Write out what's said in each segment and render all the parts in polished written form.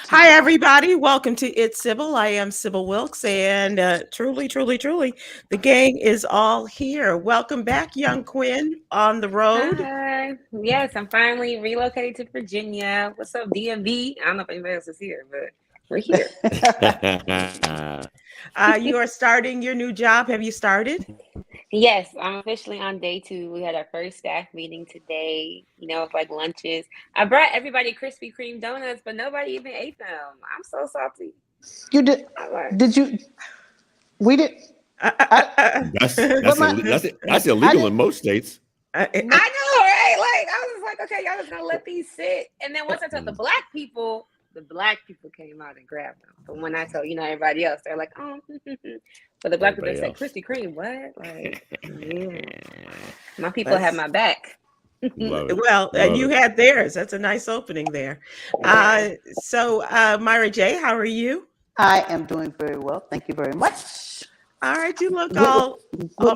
Hi, everybody. Welcome to It's Sybil. I am Sybil Wilkes, and truly, truly, truly, the gang is all here. Welcome back, young Kwyn, on the road. Hi. Yes, I'm finally relocated to Virginia. What's up, DMV? I don't know if anybody else is here, but we're here. You are starting your new job. Have you started? Yes, I'm officially on day 2. We had our first staff meeting today. It's like lunches. I brought everybody Krispy Kreme donuts, but nobody even ate them. I'm so salty. You did? Did you? We did. That's illegal in most states. I know, right? Like I was like, okay, y'all just gonna let these sit. And then once I told the black people came out and grabbed them. But when I told everybody else, they're like, oh. But the black people said, Krispy Kreme, what? Like, yeah. My people have my back. Well, and you had theirs. That's a nice opening there. So, Myra J., how are you? I am doing very well. Thank you very much. All right, you look all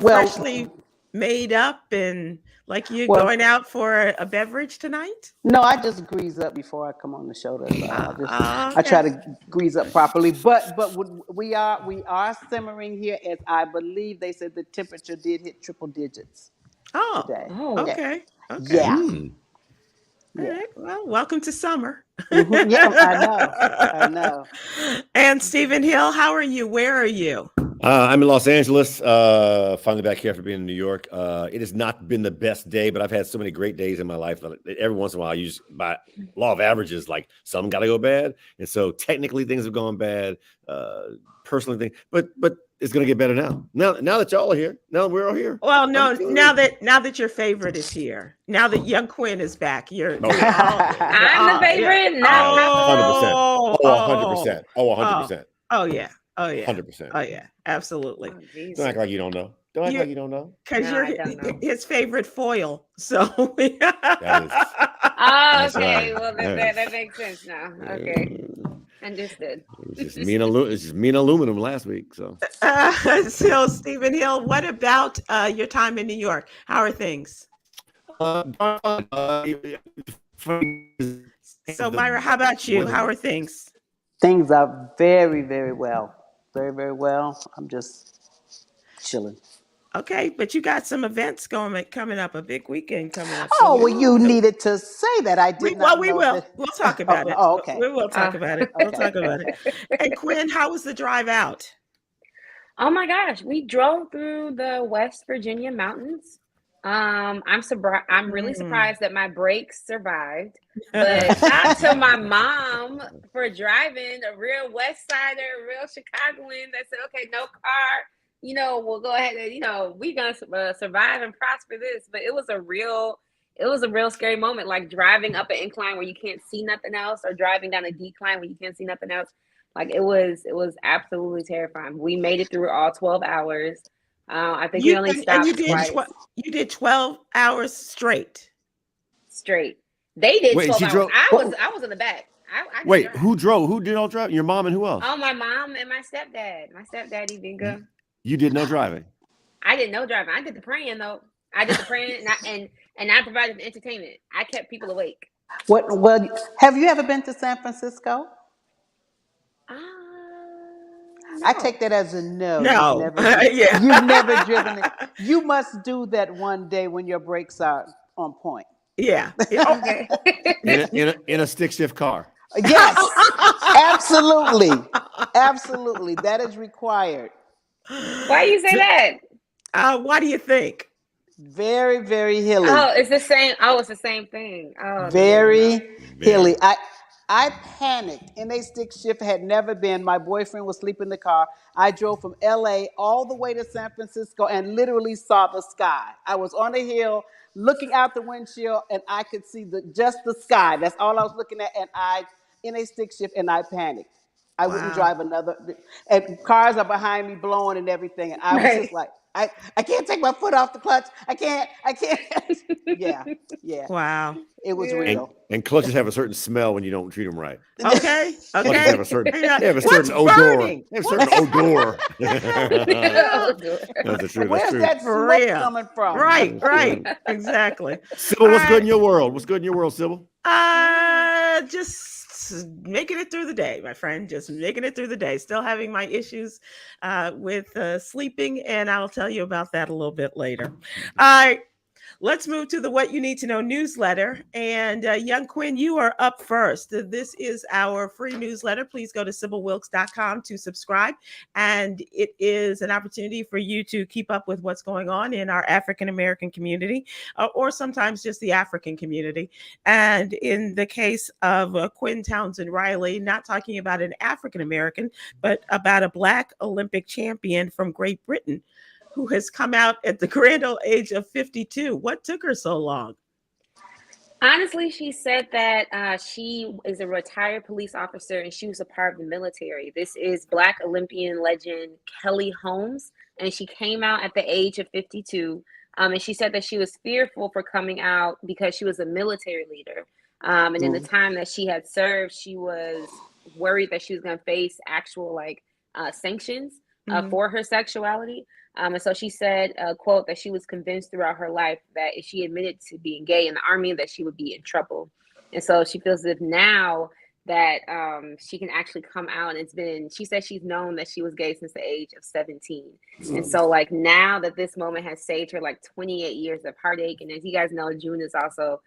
freshly made up and like you're going out for a beverage tonight? No, I just grease up before I come on the show. I try to grease up properly. But we are simmering here, as I believe they said the temperature did hit triple digits. Today. Okay. Yeah. All right. Well, welcome to summer. Mm-hmm. Yeah, I know. And Stephen Hill, how are you? Where are you? I'm in Los Angeles. Finally back here after being in New York. It has not been the best day, but I've had so many great days in my life. Every once in a while, you just, by law of averages, like some got to go bad, and so technically things have gone bad. Personally, but it's going to get better now. Now that y'all are here, now that we're all here. Well, no, now that your favorite is here, now that young Kwyn is back, I'm the favorite. Yeah. 100%. 100%. Oh yeah. 100%. Oh yeah, absolutely. Don't act like you don't know. Don't act like you don't know. Because you're his favorite foil. So that is. Oh, okay. Well, that makes sense now. Okay. Understood. It's just me and aluminum last week. So Stephen Hill, what about your time in New York? How are things? So Myra, how about you? How are things? Things are very, very well. Very, very well. I'm just chilling. Okay, but you got some events coming up, a big weekend coming up. So you needed to say that. I did not know. We will. We'll talk about it. Oh, okay. We will talk about it. We'll talk about it. And Kwyn, how was the drive out? Oh my gosh, we drove through the West Virginia mountains. I'm really surprised that my brakes survived. But shout out to my mom for driving, a real West Sider, a real Chicagoan that said, okay, no car, we'll go ahead and, we're going to survive and prosper this. But it was a real scary moment, like driving up an incline where you can't see nothing else, or driving down a decline where you can't see nothing else. Like it was absolutely terrifying. We made it through all 12 hours. I think we only stopped twice. You did 12 hours straight. They did 12 hours. I was in the back. Who drove? Who did all drive? Your mom and who else? Oh, my mom and my stepdad. My stepdaddy, Vinga. You did no driving? I did no driving. I did the praying, though. I did the praying, and I provided the entertainment. I kept people awake. Well, have you ever been to San Francisco? No. I take that as a no. No. You've never driven it. You must do that one day when your brakes are on point. Yeah. Okay. in a stick shift car. Yes. Absolutely. That is required. Why do you say that? Why do you think? Very, very hilly. Oh, it's the same. Oh, it's the same thing. Oh, very hilly. I panicked. In a stick shift, had never been. My boyfriend was sleeping in the car. I drove from LA all the way to San Francisco and literally saw the sky. I was on a hill looking out the windshield, and I could see just the sky. That's all I was looking at. And in a stick shift, and I panicked. I wouldn't drive another. And cars are behind me blowing and everything. And I was just like, I can't take my foot off the clutch. I can't. Yeah. Wow. It was real. And clutches have a certain smell when you don't treat them right. Okay. Clutches have a certain odor. They have a certain odor. That's the truth. Where's that smoke coming from? Right. Exactly. Sybil, what's good in your world? What's good in your world, Sybil? Just just making it through the day, my friend. Just making it through the day. Still having my issues with sleeping, and I'll tell you about that a little bit later. All right. Let's move to the What You Need to Know newsletter. And young Kwyn, you are up first. This is our free newsletter. Please go to sybilwilkes.com to subscribe. And it is an opportunity for you to keep up with what's going on in our African American community, or sometimes just the African community. And in the case of Kwyn Townsend Riley, not talking about an African American, but about a Black Olympic champion from Great Britain, who has come out at the grand old age of 52. What took her so long? Honestly, she said that she is a retired police officer and she was a part of the military. This is Black Olympian legend Kelly Holmes, and she came out at the age of 52. And she said that she was fearful for coming out because she was a military leader. And in the time that she had served, she was worried that she was going to face actual sanctions for her sexuality. And so she said, quote, that she was convinced throughout her life that if she admitted to being gay in the army, that she would be in trouble. And so she feels as if now that she can actually come out, and she said she's known that she was gay since the age of 17. And so now that this moment has saved her 28 years of heartache. And as you guys know, June is also,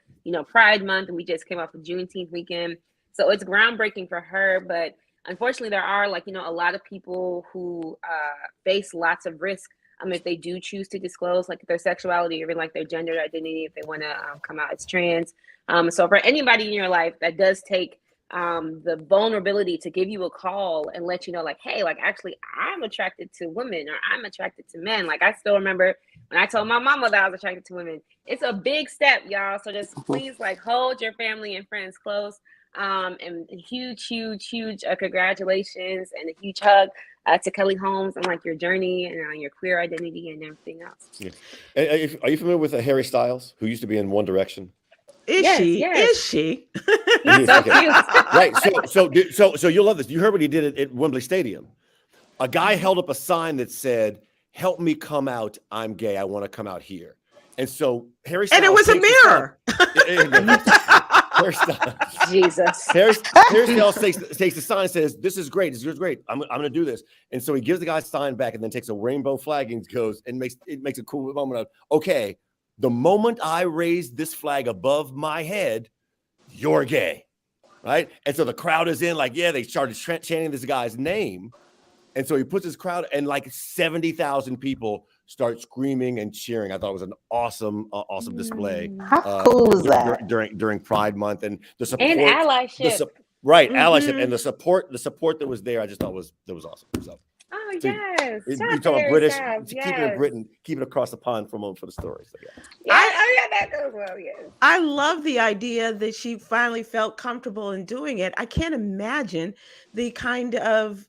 Pride Month, and we just came off the Juneteenth weekend. So it's groundbreaking for her, but unfortunately, there are a lot of people who face lots of risk if they do choose to disclose their sexuality or even their gender identity, if they want to come out as trans. So for anybody in your life that does take the vulnerability to give you a call and let you know, hey, actually, I'm attracted to women or I'm attracted to men. I still remember when I told my mama that I was attracted to women. It's a big step, y'all. So just please hold your family and friends close. And huge congratulations and a huge hug to Kelly Holmes and your journey and your queer identity and everything else. Yeah. Are you familiar with Harry Styles, who used to be in One Direction? Is she? He's so cute. Right. So you'll love this. You heard what he did at Wembley Stadium. A guy held up a sign that said, "Help me come out. I'm gay. I want to come out here." And so Harry Styles, and it was a mirror. Jesus. Harry Styles takes the sign and says, "This is great. This is great. I'm going to do this." And so he gives the guy a sign back and then takes a rainbow flag and goes and makes a cool moment of, okay, the moment I raise this flag above my head, you're gay. Right. And so the crowd is in they started chanting this guy's name. And so he puts his crowd and 70,000 people start screaming and cheering. I thought it was an awesome display. How cool is that? During Pride Month and the support and allyship. Allyship and the support that was there. I just thought was awesome. So, yes, you talking about British, keeping it Britain, keep it across the pond for a moment for the story. So, that goes well. Yes, I love the idea that she finally felt comfortable in doing it. I can't imagine the kind of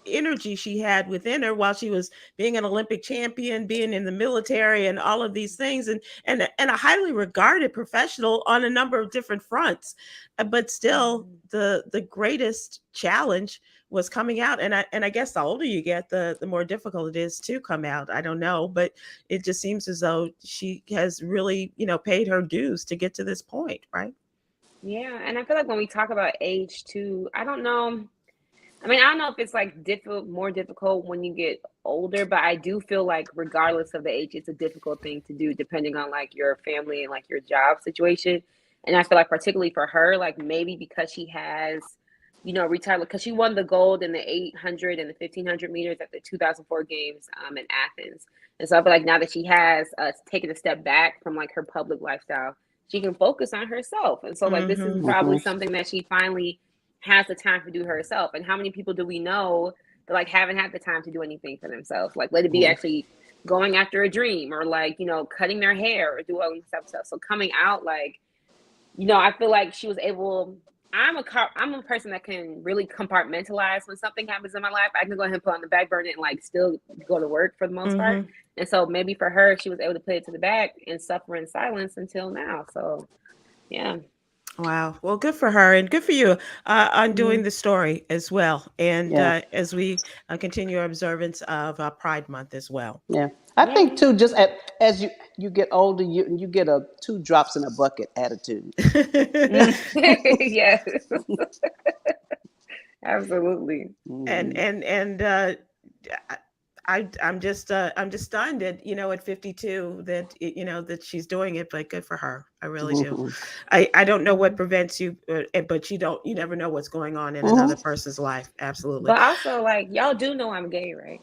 energy she had within her while she was being an Olympic champion, being in the military, and all of these things, and a highly regarded professional on a number of different fronts. But still, the greatest challenge was coming out. And I guess the older you get, the more difficult it is to come out. I don't know, but it just seems as though she has really, paid her dues to get to this point, right? Yeah, and I feel like when we talk about age too, I don't know. I don't know if it's more difficult when you get older, but I do feel regardless of the age, it's a difficult thing to do depending on your family and your job situation. And I feel particularly for her, maybe because she has, retired, because she won the gold in the 800 and the 1500 meters at the 2004 games in Athens. And so I feel now that she has taken a step back from her public lifestyle, she can focus on herself. And so this is probably something that she finally has the time to do herself. And how many people do we know that haven't had the time to do anything for themselves? Let it be actually going after a dream or cutting their hair or doing stuff. So coming out, I feel she was able. I'm a person that can really compartmentalize when something happens in my life. I can go ahead and put on the back burner and still go to work for the most part. And so maybe for her, she was able to put it to the back and suffer in silence until now. So yeah. Wow. Well, good for her and good for you on doing the story as well. And as we continue our observance of Pride Month as well. Yeah. I think too, just as you get older, you get a 2 drops in a bucket attitude. Yes. Absolutely. and I'm just stunned at at 52 that that she's doing it, but good for her. I really do. I don't know what prevents you, but you never know what's going on in another person's life. Absolutely. But also, like, y'all do know I'm gay, right?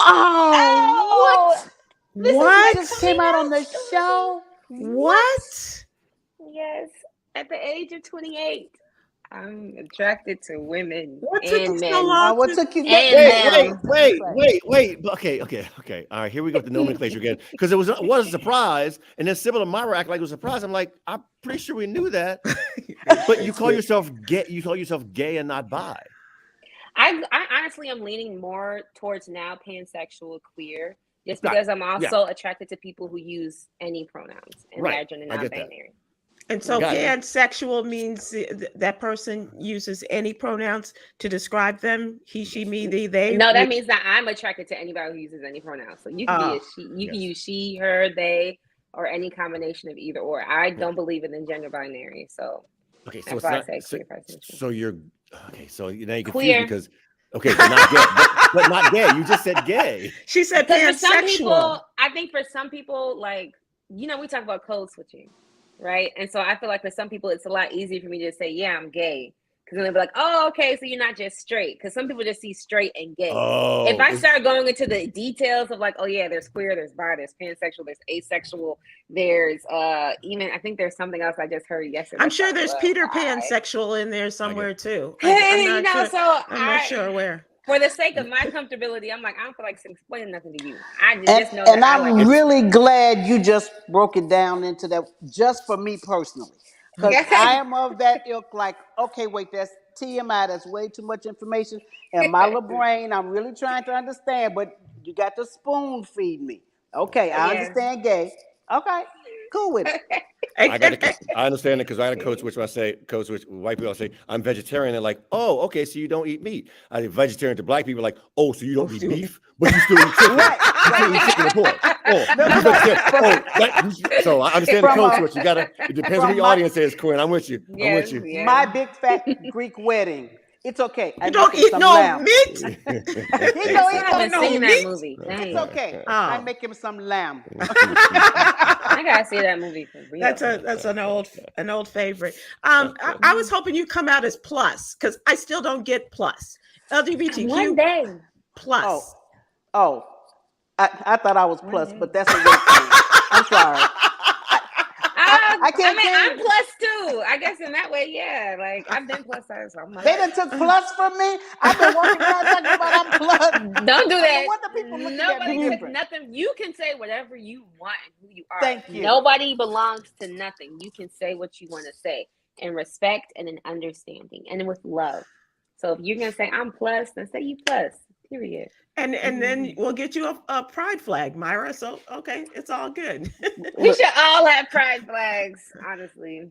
Oh, What? just came out on the show. What? Yes. At the age of 28, I'm attracted to women What took and you men. so long? What took you? And Wait. Okay. All right, here we go with the nomenclature again. Because it was a surprise, and then Sybil and Myra act like it was a surprise. I'm like, I'm pretty sure we knew that. But you call yourself gay. You call yourself gay and not bi. I honestly am leaning more towards now pansexual, queer, just because I'm also attracted to people who use any pronouns and their gender non-binary. And so pansexual means that person uses any pronouns to describe them. He, she, me, they. No, that means that I'm attracted to anybody who uses any pronouns. So you can be a she, you can use she, her, they, or any combination of either or. I don't believe in the gender binary. So okay, so that's why I say queer person. So you're okay. So now you confused queer because but not gay, but not gay. You just said gay. She said pansexual. For some people, I think for some people, like we talk about code switching. Right. And so I feel like for some people, it's a lot easier for me to say, yeah, I'm gay. Because then they'll be like, oh, okay, so you're not just straight. Because some people just see straight and gay. Oh, if I start going into the details of like, oh, yeah, there's queer, there's bi, there's pansexual, there's asexual, there's even, I think there's something else I just heard yesterday. I'm sure there's Peter Pansexual in there somewhere too. I'm not sure where. For the sake of my comfortability, I'm like, I don't feel like explaining nothing to you. I'm really glad you just broke it down into that, just for me personally. Because I am of that ilk, like, okay, wait, that's TMI, that's way too much information. And my little brain, I'm really trying to understand, but you got to spoon feed me. Okay, I understand gay. Okay, cool with it. I understand it because I had a code switch when white people say I'm vegetarian. They're like, oh, okay, so you don't eat meat. I say vegetarian to black people like, oh, so you don't eat beef, but you still eat chicken. You still eat chicken and pork. So I understand the code switch. It depends on who your audience is, Kwyn. I'm with you. I'm with you. Yeah. My big fat Greek wedding. It's okay. You don't eat no meat. I haven't seen that movie. It's okay. I make him some lamb. I gotta see that movie for real. That's an old favorite. I was hoping you'd come out as plus because I still don't get plus. LGBTQ one day plus. I thought I was plus, but that's a weird thing. I'm sorry. I'm plus too. I guess in that way, yeah. Like I've been plus size. So I'm like, they done took plus from me. I've been walking around talking about I'm plus. Don't do that. What the people looking Nobody at took nothing. You can say whatever you want and who you are. Thank you. Nobody belongs to nothing. You can say what you want to say in respect and in understanding and with love. So if you're gonna say I'm plus, then say you plus. Period. And then we'll get you a pride flag, Myra. So okay, it's all good. We should all have pride flags, honestly.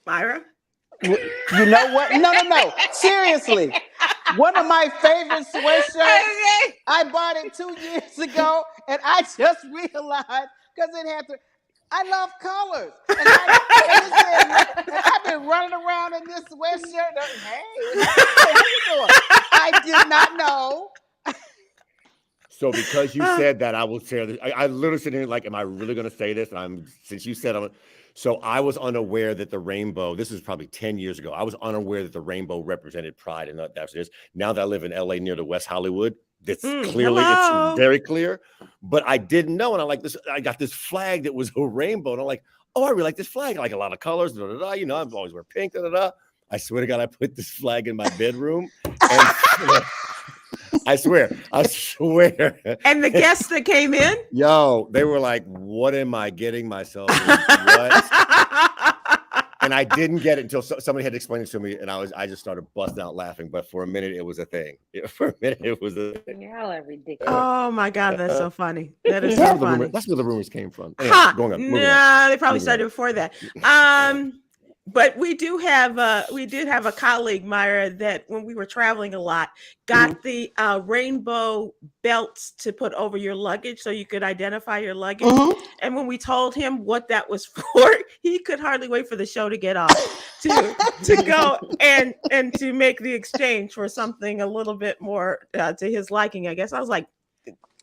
Myra? You know what? No. Seriously. One of my favorite sweatshirts. I bought it 2 years ago, and I just realized because it had to. I love colors. And I've been running around in this sweatshirt. Hey, how you doing? I did not know. So because you said that, I will share this. I literally sitting here like, am I really going to say this? And since you said so I was unaware that the rainbow, this is probably 10 years ago. I was unaware that the rainbow represented pride, and that's this. Now that I live in LA near the West Hollywood, it's very clear, but I didn't know. And I got this flag that was a rainbow, and I'm like, oh, I really like this flag. I like a lot of colors. I'm always wear pink. I swear to God, I put this flag in my bedroom. And I swear. And the guests that came in? Yo, they were like, what am I getting myself into? What? And I didn't get it until somebody had explained it to me, and I just started busting out laughing. But for a minute, it was a thing. For a minute, it was a thing. Y'all are ridiculous. Oh my God, that's so funny. That is so funny. That's where the rumors came from. Anyway, going on. They probably started before that. But we did have a colleague, Myra, that when we were traveling a lot, got the rainbow belts to put over your luggage so you could identify your luggage. And when we told him what that was for, he could hardly wait for the show to get off to go and to make the exchange for something a little bit more to his liking, I guess. I was like,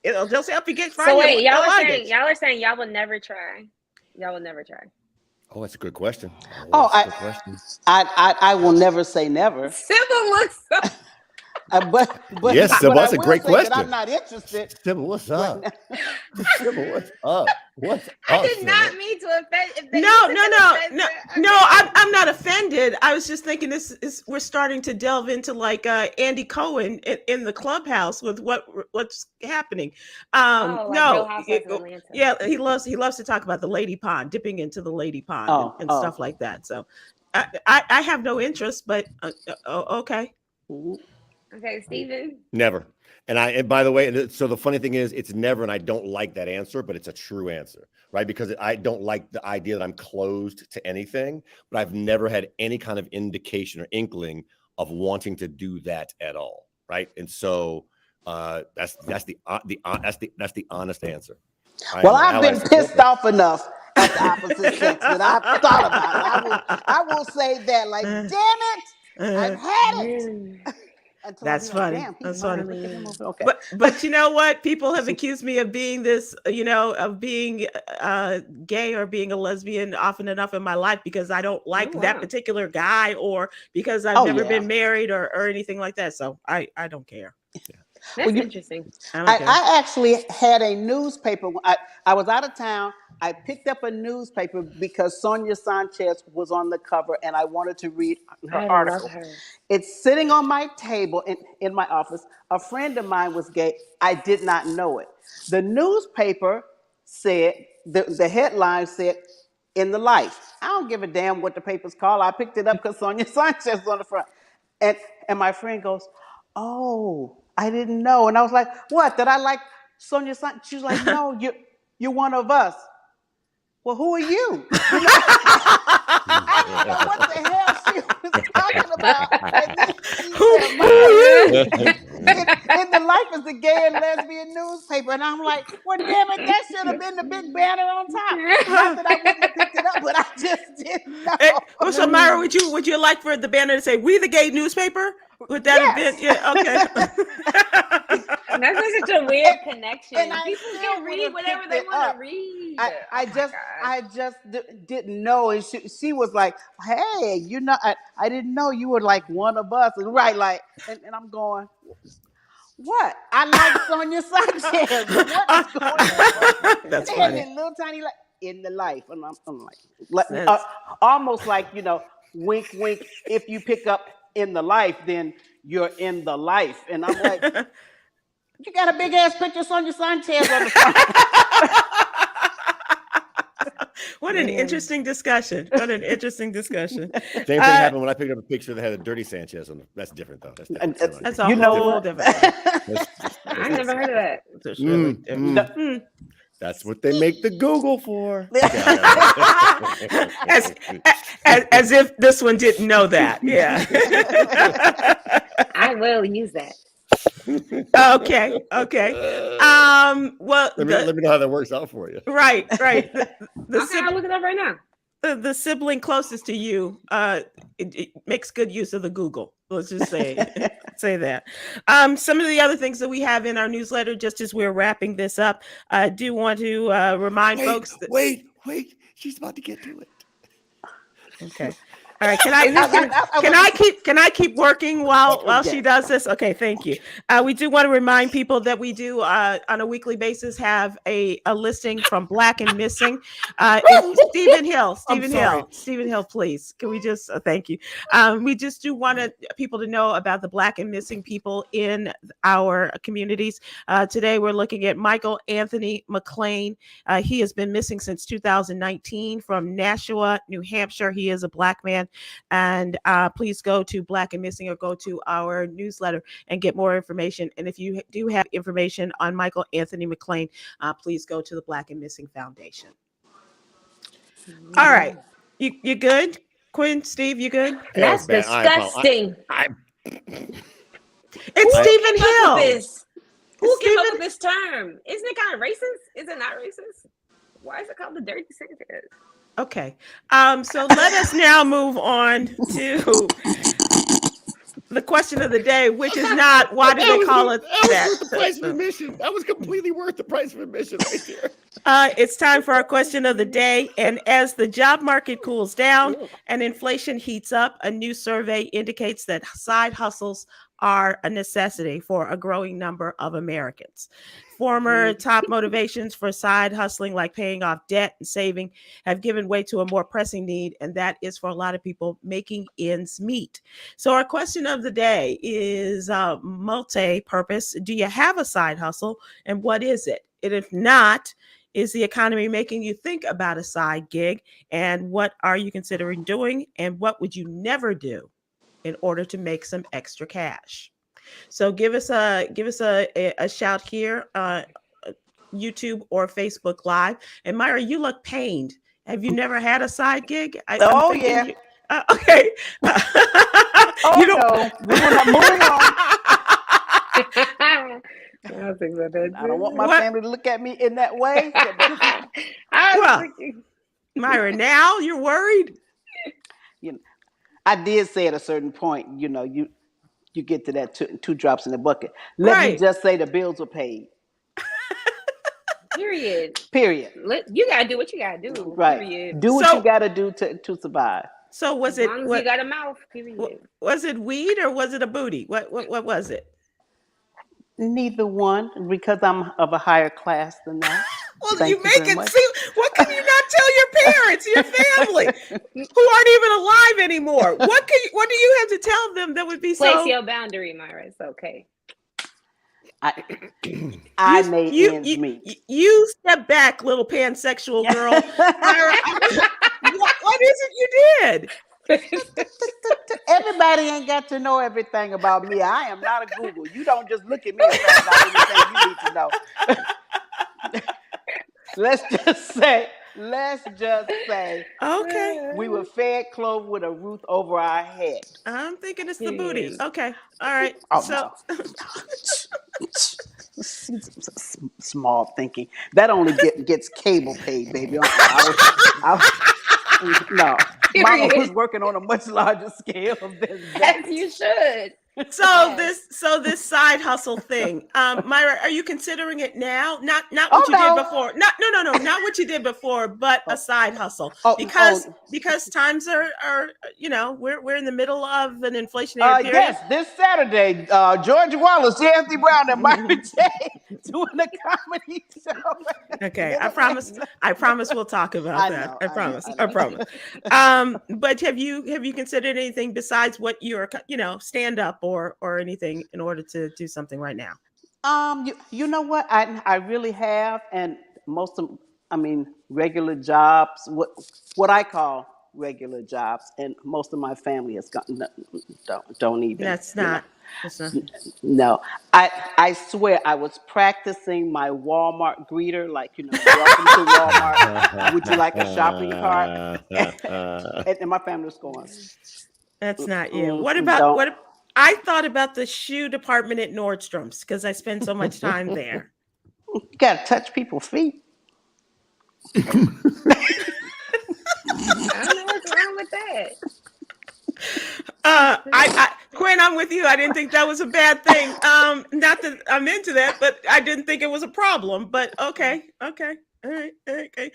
it'll just help you get fine. So wait, y'all are saying y'all will never try. Y'all will never try. Oh, that's a good question. I will never say never. Sybil looks so. But yes, Sybil, that's a great question. I'm not interested. Sybil, what's up? Sybil, what's up? What's I up, did Sybil? not mean to offend. No, I'm not offended. I was just thinking we're starting to delve into like Andy Cohen in the clubhouse with what's happening. Real Housewives of Atlanta. Yeah, he loves to talk about the lady pond, dipping into the lady pond and stuff like that. So I have no interest, but okay. Okay, Steven. Never. And by the way, so the funny thing is, it's never, and I don't like that answer, but it's a true answer, right? Because I don't like the idea that I'm closed to anything, but I've never had any kind of indication or inkling of wanting to do that at all, right? And so that's the honest answer. I've been pissed off enough at the opposite sex that I've thought about it. I will say that, like, damn it, I've had it. That's funny. That's funny. Okay. But you know what? People have accused me of being this, of being gay or being a lesbian often enough in my life because I don't like that particular guy or because I've never been married or anything like that. So I don't care. That's interesting. I actually had a newspaper. I was out of town. I picked up a newspaper because Sonia Sanchez was on the cover and I wanted to read her article. It's sitting on my table in my office. A friend of mine was gay. I did not know it. The newspaper said, the headline said, "In the Life." I don't give a damn what the paper's called. I picked it up because Sonia Sanchez was on the front. And my friend goes, "Oh, I didn't know." And I was like, "What? Did I like Sonia Sanchez?" She was like, "No, you're one of us." Well, who are you? I didn't know what the hell she was talking about. And then she said, in the Life is the gay and lesbian newspaper. And I'm like, well, damn it, that should have been the big banner on top. Not that I wouldn't have picked it up, but I just didn't know. So, Myra, would you like for the banner to say, "We the gay newspaper"? Would that have been? Yeah, okay. That's such a weird connection. And people can read whatever they want to read. I just didn't know. And she was like, "Hey, I didn't know you were like one of us." And and I'm going, "What? I like Sonia Sanchez. What is going on?" That's they funny. had little tiny "In the Life," and I'm like almost like wink, wink. If you pick up "In the Life," then you're in the life. And I'm like, you got a big ass picture of Sonia Sanchez on the front. What an interesting discussion. What an interesting discussion. Same thing happened when I picked up a picture that had a dirty Sanchez on it. That's different, though. That's different. That's a whole different. I never heard of that. That's really different. That's what they make the Google for. as if this one didn't know that. Yeah. I will use that. Okay. Well, let me know how that works out for you. Right. I'll look it up right now. The sibling closest to you it makes good use of the Google. Let's just say that. Some of the other things that we have in our newsletter, just as we're wrapping this up, I do want to remind folks. Wait. She's about to get to it. Okay. All right. Can I keep working while she does this? Okay. Thank you. We do want to remind people that we do on a weekly basis have a listing from Black and Missing. Stephen Hill, please. Can we just thank you? We just do want people to know about the Black and Missing people in our communities. Today we're looking at Michael Anthony McLean. He has been missing since 2019 from Nashua, New Hampshire. He is a Black man. And please go to Black and Missing or go to our newsletter and get more information. And if you do have information on Michael Anthony McLean, please go to the Black and Missing Foundation. All right. You good? Kwyn, Steve, you good? That's bad. disgusting. It's Stephen Hill. Who came up with this term? Isn't it kind of racist? Is it not racist? Why is it called the dirty Sanchez? Okay. So let us now move on to the question of the day, which is not why did they call it that? Worth the price of admission. That was completely worth the price of admission right there. It's time for our question of the day. And as the job market cools down and inflation heats up, a new survey indicates that side hustles are a necessity for a growing number of Americans. Former top motivations for side hustling, like paying off debt and saving, have given way to a more pressing need, and that is for a lot of people making ends meet. So our question of the day is multi-purpose. Do you have a side hustle, and what is it? And if not, is the economy making you think about a side gig, and what are you considering doing, and what would you never do in order to make some extra cash? So give us a shout here, YouTube or Facebook Live. And Myra, you look pained. Have you never had a side gig? Yeah. Okay. We're not moving on. I don't think so. I don't want my family to look at me in that way. Myra, now you're worried? I did say at a certain point, you get to that two drops in the bucket. Let me just say the bills were paid. Period. You gotta do what you gotta do. Right. Period. Do what you gotta do to survive. So was as it? Long as you got a mouth. Period. Was it weed or was it a booty? What was it? Neither one, because I'm of a higher class than that. Well, you make it seem. What can you not tell your parents, your family, who aren't even alive anymore? What do you have to tell them that would be Place your boundary, Myra. It's okay. I made ends meet. You step back, little pansexual girl. Myra, what is it you did? Everybody ain't got to know everything about me. I am not a Google. You don't just look at me and find out everything you need to know. Let's just say, okay, we were fed, clothed with a roof over our head. I'm thinking it's the booty. Okay, all right. No. Small thinking. That only gets cable paid, baby. No. Mama was working on a much larger scale than that. As you should. So this side hustle thing, Myra, are you considering it now? Not what you did before. No, not what you did before, but a side hustle. Because times are we're in the middle of an inflationary period. Yes, this Saturday, George Wallace, Anthony Brown, and Myra J. doing a comedy show. Okay, I promise we'll talk about that. I promise. But have you considered anything besides what you're stand up or anything in order to do something right now? You know what? I really have, and regular jobs, what I call regular jobs, and most of my family has gotten don't even. That's not. No, I swear I was practicing my Walmart greeter, welcome to Walmart. Would you like a shopping cart? And my family was going. That's not you. What about I thought about the shoe department at Nordstrom's because I spend so much time there. You gotta touch people's feet. I don't know what's wrong with that. Kwyn, I'm with you. I didn't think that was a bad thing. Not that I'm into that, but I didn't think it was a problem. But okay. All right. Okay.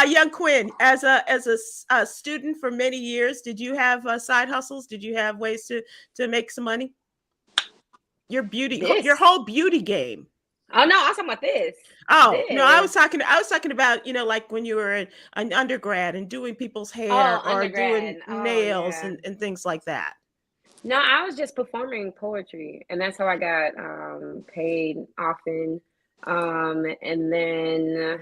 Young Kwyn, as a student for many years, did you have side hustles? Did you have ways to make some money? Your whole beauty game. Oh no, I was talking about this. Oh no, I was talking about like when you were an undergrad and doing people's hair or doing nails and things like that. No, I was just performing poetry, and that's how I got paid often. And then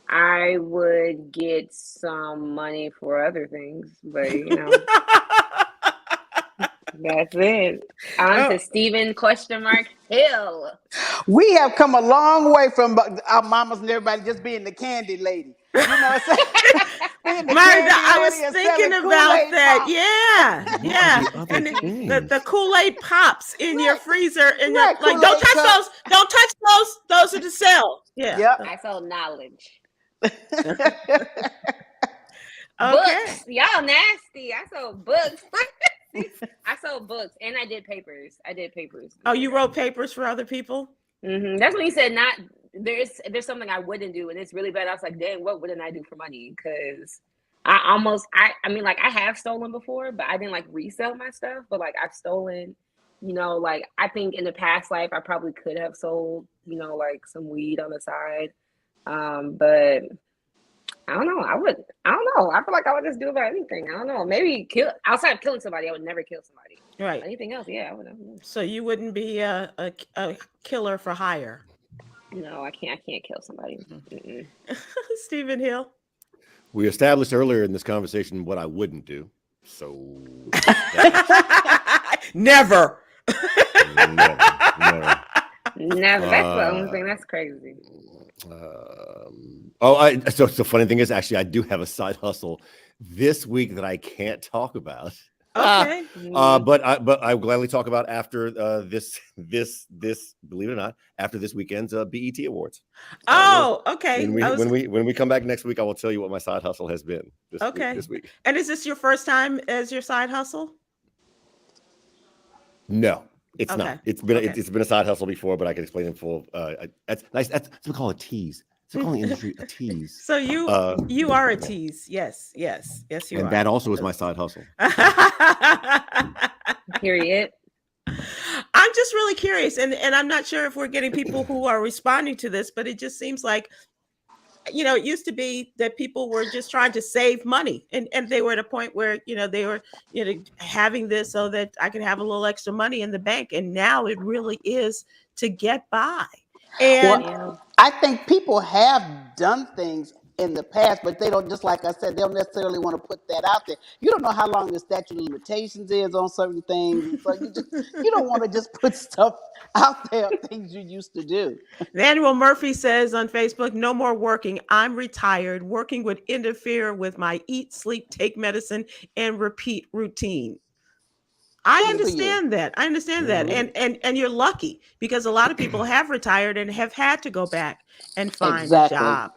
I would get some money for other things, but that's it. On to Stephen Hill. We have come a long way from our mamas and everybody just being the candy lady. You know what I'm saying? I was thinking about that. Yeah. And the Kool-Aid pops in your freezer, and you're like, don't touch those. Don't touch those. Those are to sell. Yeah. Yep. I sold knowledge. Okay. Books. Y'all nasty. I sold books. I sold books and I did papers. Oh, you wrote papers for other people? Mm-hmm. That's when you said not. There's something I wouldn't do, and it's really bad. I was like, dang, what wouldn't I do for money? Because I mean, like I have stolen before, but I didn't like resell my stuff. But like I've stolen, like I think in the past life I probably could have sold, like some weed on the side. But I don't know. I don't know. I feel like I would just do about anything. I don't know. Maybe outside of killing somebody, I would never kill somebody. Right. Anything else? Yeah, I would. So you wouldn't be a killer for hire? No, I can't kill somebody. Stephen Hill. We established earlier in this conversation what I wouldn't do. So Never. never. That's the only thing. That's crazy. So the funny thing is, actually, I do have a side hustle this week that I can't talk about. Okay. But I will gladly talk about after this believe it or not, after this weekend's BET Awards. Okay. When we come back next week, I will tell you what my side hustle has been this week. And is this your first time as your side hustle? No, it's not. It's been a side hustle before, but I can explain in full. That's nice. That's what we call a tease. So we call the industry a tease. So you are a tease. Yes, you are. And that also is my side hustle. Period. I'm just really curious, and I'm not sure if we're getting people who are responding to this, but it just seems like, it used to be that people were just trying to save money, and they were at a point where, they were, having this so that I could have a little extra money in the bank, and now it really is to get by. And I think people have done things in the past, but they don't, just like I said, they don't necessarily want to put that out there. You don't know how long the statute of limitations is on certain things. So you don't want to just put stuff out there, things you used to do. Manuel Murphy says on Facebook, no more working. I'm retired. Working would interfere with my eat, sleep, take medicine, and repeat routine. I understand that. And you're lucky, because a lot of people have retired and have had to go back and find a job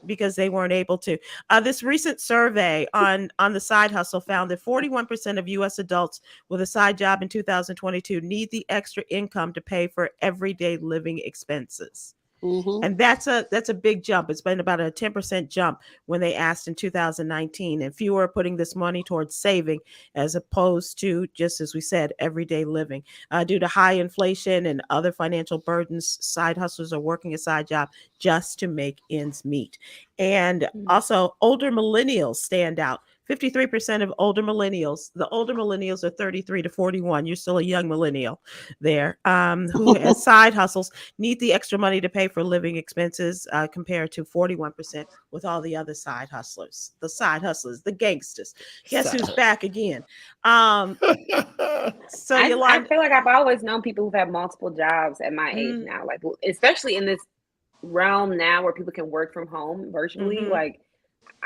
because they weren't able to. This recent survey on the side hustle found that 41% of U.S. adults with a side job in 2022 need the extra income to pay for everyday living expenses. Mm-hmm. And that's a big jump. It's been about a 10% jump when they asked in 2019, and fewer are putting this money towards saving as opposed to, just as we said, everyday living. Due to high inflation and other financial burdens, side hustlers are working a side job just to make ends meet. And also older millennials stand out. 53% of older millennials, the older millennials are 33 to 41. You're still a young millennial there, who has side hustles, need the extra money to pay for living expenses, compared to 41% with all the other side hustlers, the gangsters. Guess who's back again? I feel like I've always known people who've had multiple jobs at my age now, like especially in this realm now where people can work from home virtually, like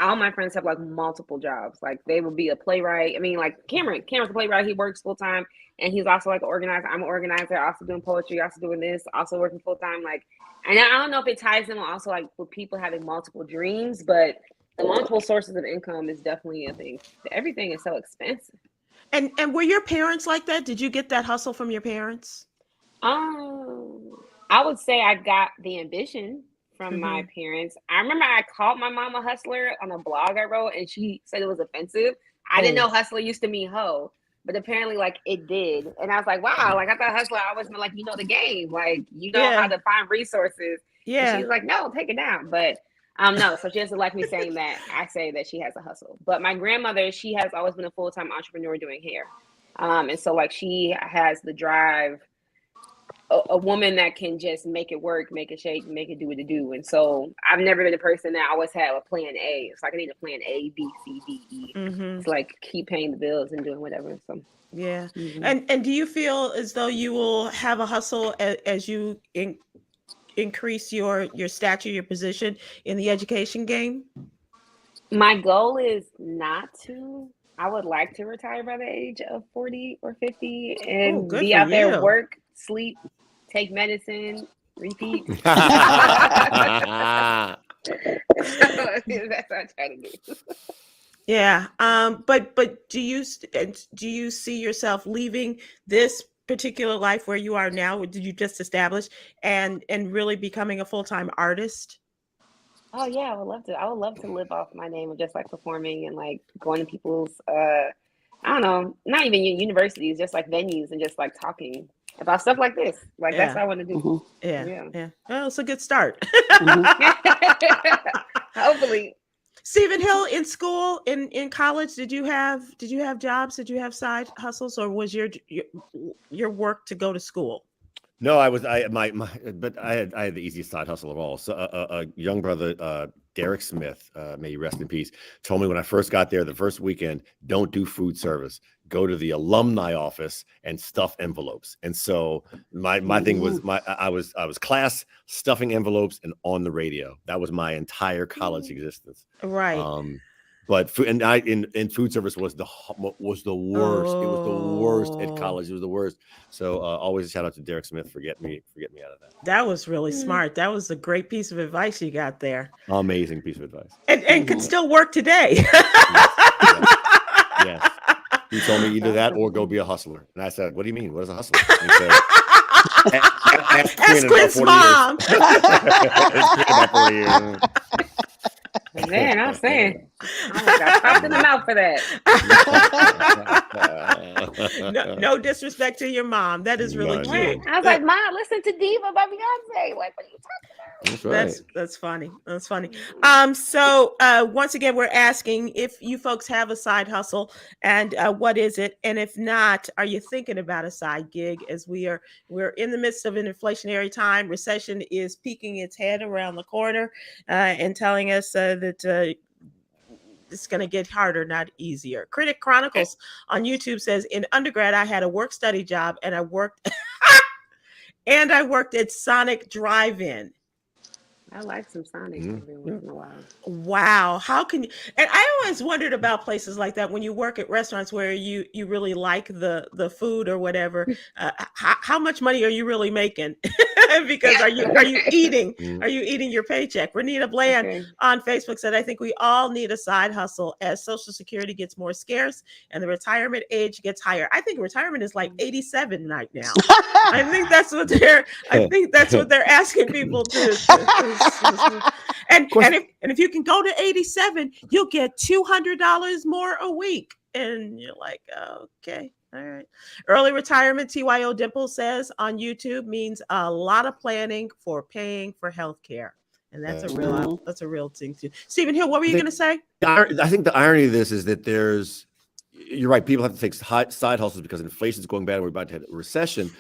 all my friends have like multiple jobs. Like they would be a playwright. I mean, like Cameron's a playwright. He works full time, and he's also like an organizer. I'm an organizer, also doing poetry, also doing this, also working full time. Like, and I don't know if it ties in also like with people having multiple dreams, but the multiple sources of income is definitely a thing. Everything is so expensive. And were your parents like that? Did you get that hustle from your parents? I would say I got the ambition from my parents. I remember I called my mom a hustler on a blog I wrote, and she said it was offensive. I didn't know hustler used to mean hoe, but apparently like it did. And I was like, wow, like I thought hustler always meant like, the game, like how to find resources. Yeah. And she was like, no, take it down. But no, so she doesn't like me saying that. I say that she has a hustle. But my grandmother, she has always been a full-time entrepreneur doing hair. And so like she has the drive, a woman that can just make it work, make it shake, make it do what it do. And so I've never been a person that always had a plan A. It's like I need a plan A, B, C, D, E. It's like keep paying the bills and doing whatever. So yeah. And do you feel as though you will have a hustle as you increase your stature, your position in the education game? My goal is not to. I would like to retire by the age of 40 or 50 Oh, and good be for out there, you. work, sleep, take medicine, repeat. That's what I'm trying to do. Yeah. But do you see yourself leaving this particular life where you are now? Or did you just establish and really becoming a full-time artist? Oh yeah, I would love to. I would love to live off my name of just like performing and like going to people's I don't know, not even universities, just like venues and just like talking about stuff like this. Like that's Yeah. what I want to do. Mhm. Yeah. Yeah. Yeah. Well, it's a good start. Mhm. Hopefully. Stephen Hill, in school, in college, did you have jobs? Did you have side hustles, or was your work to go to school? No, but I had the easiest side hustle of all. So a young brother, Derek Smith, may he rest in peace, told me when I first got there, the first weekend, don't do food service. Go to the alumni office and stuff envelopes. And so my thing was I was class stuffing envelopes and on the radio. That was my entire college existence. Right. But in food service was the worst. It was the worst at Oh. college. It was the worst. So always a shout out to Derek Smith for getting me out of that. That was really smart. That was a great piece of advice you got there. Amazing piece of advice. And could still work today. Yes. He told me either that or go be a hustler. And I said, what do you mean? What is a hustler? And he said, ask Quyn's mom. About 40 years. Man, I'm saying, I got popped in the mouth for that. No disrespect to your mom. That is really Right. cute. I was like, Mom, listen to Diva by Beyonce. Like, what are you talking about? That's right. That's funny. That's funny. So once again, we're asking if you folks have a side hustle and what is it? And if not, are you thinking about a side gig? As we're in the midst of an inflationary time, recession is peeking its head around the corner and telling us that it's going to get harder, not easier. Critic Chronicles on YouTube says, in undergrad, I had a work study job and I worked at Sonic Drive-In. I like some Sonic every once in a while. Wow. How can you? And I always wondered about places like that when you work at restaurants where you really like the food or whatever. How much money are you really making? Because are you eating? Are you eating your paycheck? Renita Bland on Facebook said, I think we all need a side hustle as Social Security gets more scarce and the retirement age gets higher. I think retirement is like 87 right now. I think that's what they're asking people to and if you can go to 87, you'll get $200 more a week. And you're like, okay, all right. Early retirement, TYO Dimple says on YouTube, means a lot of planning for paying for health care. And that's a real thing too. Stephen Hill, what were you going to say? I think the irony of this is that you're right, people have to take side hustles because inflation is going bad and we're about to hit a recession.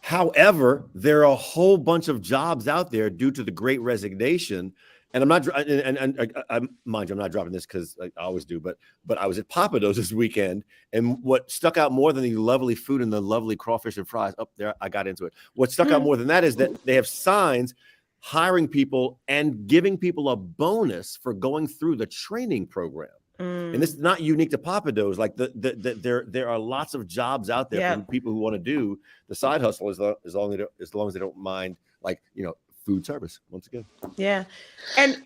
However, there are a whole bunch of jobs out there due to the Great Resignation, and I'm not. Mind you, I'm not dropping this because I always do. But I was at Papados this weekend, and what stuck out more than the lovely food and the lovely crawfish and fries up there, I got into it. What stuck out more than that is that they have signs hiring people and giving people a bonus for going through the training program. And this is not unique to Papados. Like there are lots of jobs out there for people who want to do the side hustle as long as they don't mind, like, food service once again. Yeah. And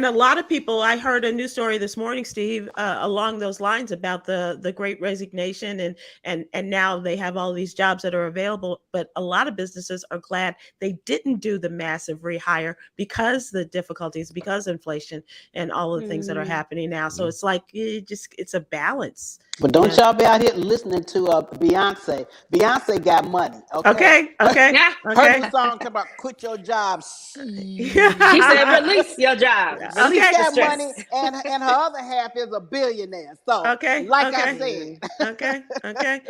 a lot of people, I heard a news story this morning, Steve, along those lines about the Great Resignation and now they have all these jobs that are available, but a lot of businesses are glad they didn't do the massive rehire because the difficulties, because inflation and all the things that are happening now. So it's like, it's a balance. But don't y'all be out here listening to Beyonce. Beyonce got money. Okay. Her new song talk about quit your job. She said, release your job. She got money, and her other half is a billionaire. So, I said. Okay.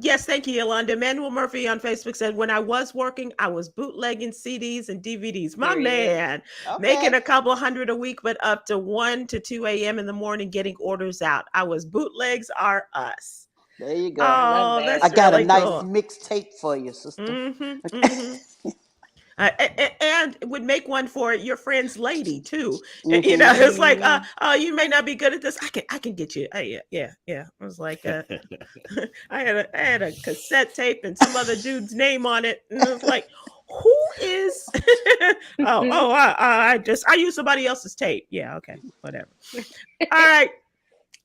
Yes, thank you, Yolanda. Manuel Murphy on Facebook said, when I was working, I was bootlegging CDs and DVDs. My man, making a couple hundred a week, but up to 1 to 2 a.m. in the morning getting orders out. I was bootlegs are us. There you go. Oh, that's I got really a nice cool mixtape for you, sister. And it would make one for your friend's lady too. Mm-hmm. You know, it's like, Mhm. oh, you may not be good at this. I can get you. Yeah. I was like, I had a cassette tape and some other dude's name on it, and it was like, who is? I use somebody else's tape. Yeah, okay, whatever. All right.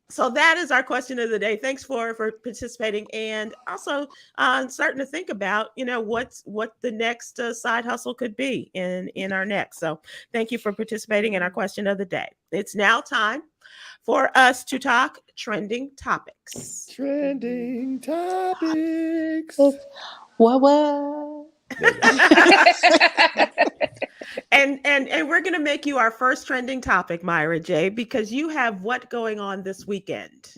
So that is our question of the day. Thanks for participating, and also starting to think about, what the next side hustle could be in our next. So thank you for participating in our question of the day. It's now time for us to talk trending topics. Trending topics. What? And we're going to make you our first trending topic, Myra J, because you have what going on this weekend?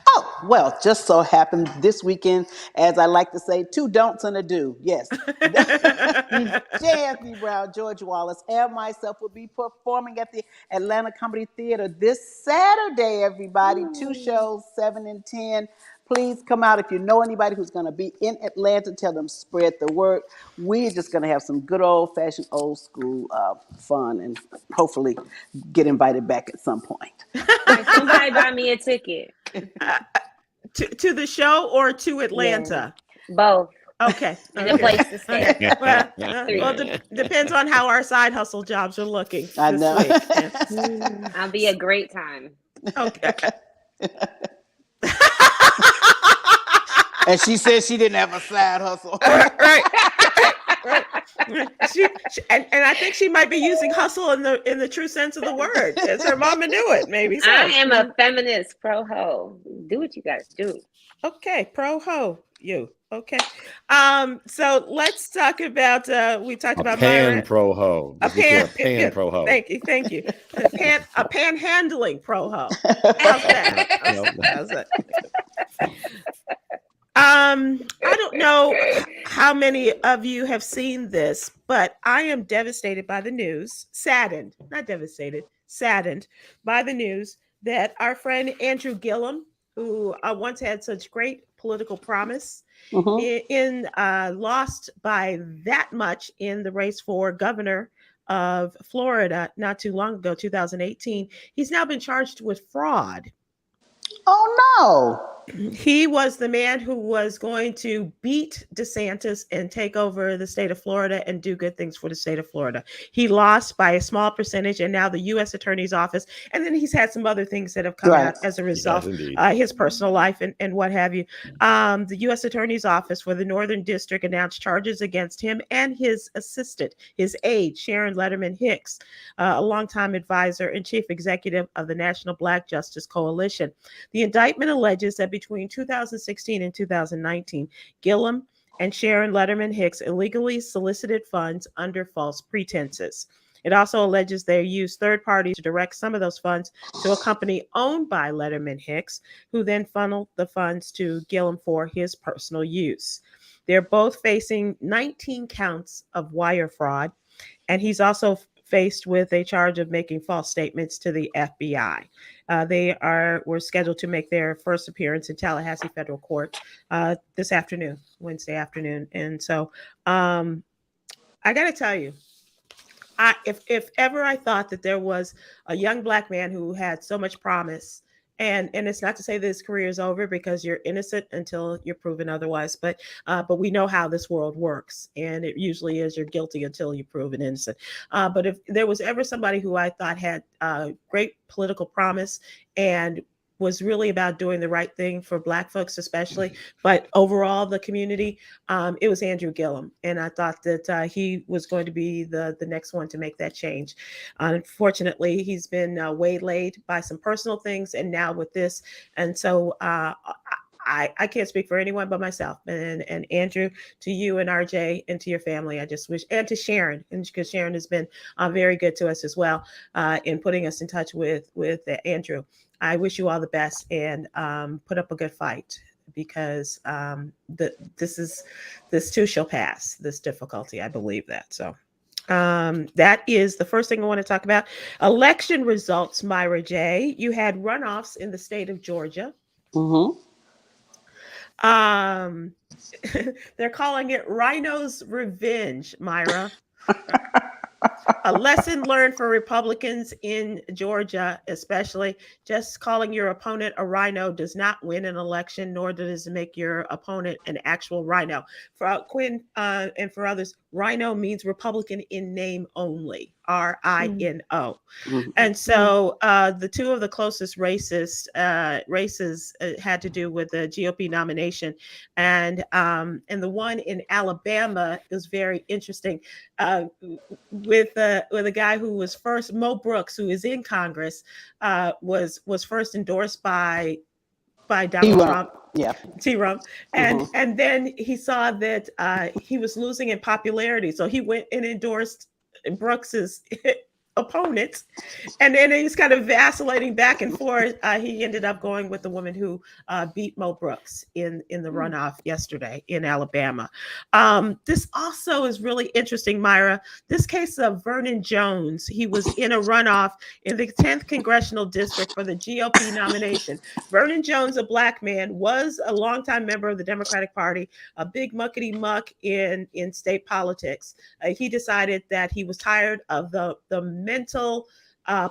Oh, well, just so happened this weekend, as I like to say, two don'ts and a do. Yes. J.F.B. Brown, George Wallace, and myself will be performing at the Atlanta Comedy Theater this Saturday, everybody. Ooh. 2 shows, 7 and 10. Please come out. If you know anybody who's going to be in Atlanta, tell them spread the word. We're just going to have some good old-fashioned, old-school fun, and hopefully get invited back at some point. Somebody buy me a ticket. To the show or to Atlanta? Yeah. Both. Okay. And a place to stay. Depends on how our side hustle jobs are looking. I know. I'll be a great time. Okay. And she said she didn't have a side hustle. Right. And I think she might be using hustle in the true sense of the word, as her mama knew it. Maybe so. I am a feminist, pro ho. Do what you guys do. Okay, pro ho. You okay? So let's talk about. We talked about pan Myra. pro ho. A pan Pro ho. Thank you. A panhandling pro ho. How's that? How's that? I don't know how many of you have seen this, but I am devastated by the news, saddened by the news that our friend Andrew Gillum, who once had such great political promise, lost by that much in the race for governor of Florida not too long ago, 2018. He's now been charged with fraud. Oh, no. He was the man who was going to beat DeSantis and take over the state of Florida and do good things for the state of Florida. He lost by a small percentage, and now the U.S. Attorney's Office, and then he's had some other things that have come out as a result, his personal life and what have you. The U.S. Attorney's Office for the Northern District announced charges against him and his assistant, his aide, Sharon Letterman Hicks, a longtime advisor and chief executive of the National Black Justice Coalition. The indictment alleges that between 2016 and 2019, Gillum and Sharon Letterman Hicks illegally solicited funds under false pretenses. It also alleges they used third parties to direct some of those funds to a company owned by Letterman Hicks, who then funneled the funds to Gillum for his personal use. They're both facing 19 counts of wire fraud, and he's also faced with a charge of making false statements to the FBI. They were scheduled to make their first appearance in Tallahassee Federal Court this afternoon, Wednesday afternoon. And so I got to tell you, if ever I thought that there was a young Black man who had so much promise, and it's not to say that his career is over, because you're innocent until you're proven otherwise, but we know how this world works, and it usually is you're guilty until you're proven innocent. But if there was ever somebody who I thought had great political promise and was really about doing the right thing for Black folks especially, but overall the community, it was Andrew Gillum. And I thought that he was going to be the next one to make that change. Unfortunately, he's been waylaid by some personal things, and now with this. And so I can't speak for anyone but myself. And Andrew, to you and RJ and to your family, I just wish, and to Sharon, and because Sharon has been very good to us as well in putting us in touch with Andrew. I wish you all the best, and put up a good fight, because this too shall pass, this difficulty. I believe that. So that is the first thing I want to talk about. Election results, Myra J. You had runoffs in the state of Georgia. They're calling it Rhino's Revenge, Myra. A lesson learned for Republicans in Georgia, especially: just calling your opponent a rhino does not win an election, nor does it make your opponent an actual rhino. For Kwyn and for others, rhino means Republican in name only, RINO. Mhm. And so the two of the closest races had to do with the GOP nomination, and the one in Alabama is very interesting. With a guy who was first, Mo Brooks, who is in Congress, was first endorsed by Donald Trump. Yeah. T-Rump. And then he saw that he was losing in popularity, so he went and endorsed Brooks's opponent, and then he's kind of vacillating back and forth. He ended up going with the woman who beat Mo Brooks in the runoff yesterday in Alabama. This also is really interesting, Myra. This case of Vernon Jones. He was in a runoff in the 10th congressional district for the GOP nomination. Vernon Jones, a black man, was a longtime member of the Democratic Party, a big muckety muck in state politics. He decided that he was tired of the mental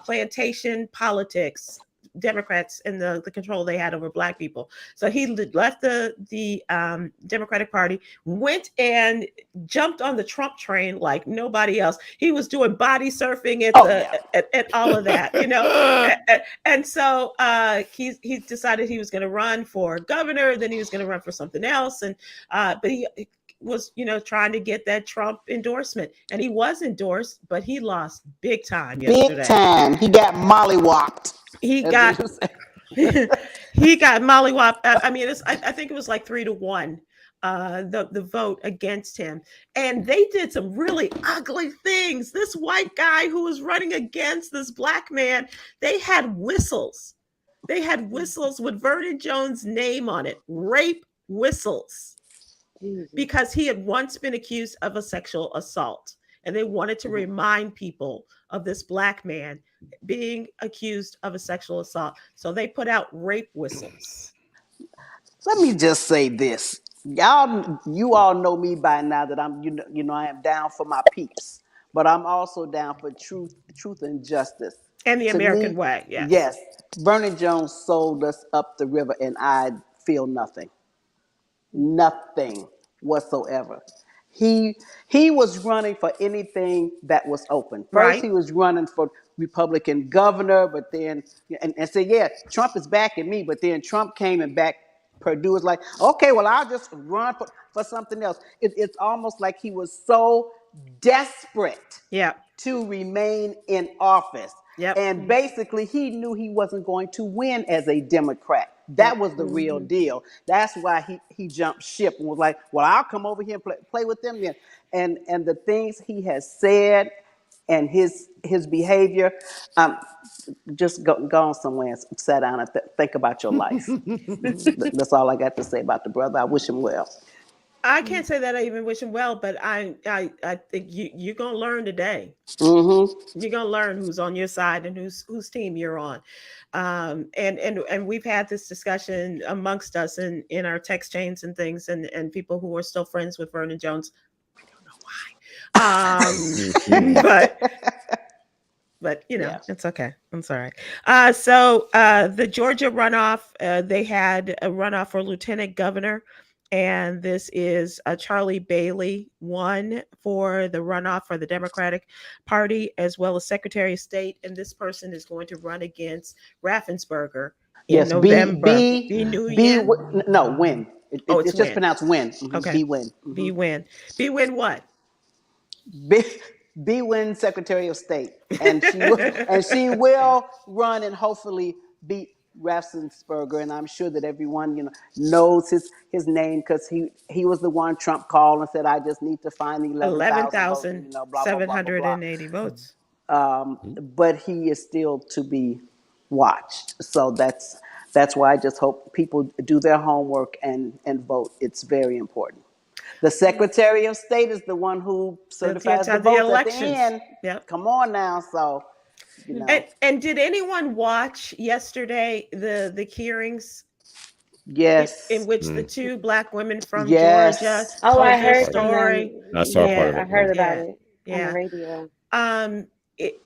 plantation politics, Democrats, and the control they had over black people. So he left the Democratic Party, went and jumped on the Trump train like nobody else. He was doing body surfing at all of that, you know. And so he decided he was going to run for governor, then he was going to run for something else, and but he was, trying to get that Trump endorsement, and he was endorsed, but he lost big time yesterday. Big time. He got mollywopped. He got mollywopped. I mean, I think it was like 3-1. The vote against him, and they did some really ugly things. This white guy who was running against this black man, they had whistles. They had whistles with Vernon Jones' name on it, rape whistles, because he had once been accused of a sexual assault, and they wanted to remind people of this black man being accused of a sexual assault. So they put out rape whistles. Let me just say this. You all know me by now that I'm, I am down for my peeps, but I'm also down for truth and justice. And the American way, yes. Yes. Vernon Jones sold us up the river, and I feel nothing. Nothing whatsoever. He was running for anything that was open. First, He was running for Republican governor, but then and said, "Yeah, Trump is backing me." But then Trump came and backed Perdue. Was like, "Okay, well, I'll just run for something else." It's almost like he was so desperate, to remain in office. And basically, he knew he wasn't going to win as a Democrat. That was the real deal. That's why he jumped ship and was like, "Well, I'll come over here and play with them then." And the things he has said and his behavior, just go on somewhere and sit down and think about your life. That's all I got to say about the brother. I wish him well. I can't say that I even wish him well, but I think you're gonna learn today. Mm-hmm. You're gonna learn who's on your side and whose team you're on. And we've had this discussion amongst us in our text chains and things, and people who are still friends with Vernon Jones. I don't know why. But it's okay. I'm sorry. So the Georgia runoff, they had a runoff for lieutenant governor. And this is Charlie Bailey won for the runoff for the Democratic Party, as well as Secretary of State. And this person is going to run against Raffensperger in November. Win. It's just pronounced Win. Okay. B-Win. B-Win. B-Win what? B-Win Secretary of State. And she will run and hopefully beat Raffensperger, and I'm sure that everyone knows his name, because he was the one Trump called and said, "I just need to find 11,780 votes." But he is still to be watched. So that's why I just hope people do their homework and vote. It's very important. The Secretary of State is the one who certifies the votes at the end. Come on now, so. And did anyone watch yesterday the hearings? Yes. In which the two black women from Georgia told I heard story. I saw part of it. I heard about it. on the Yeah. radio. It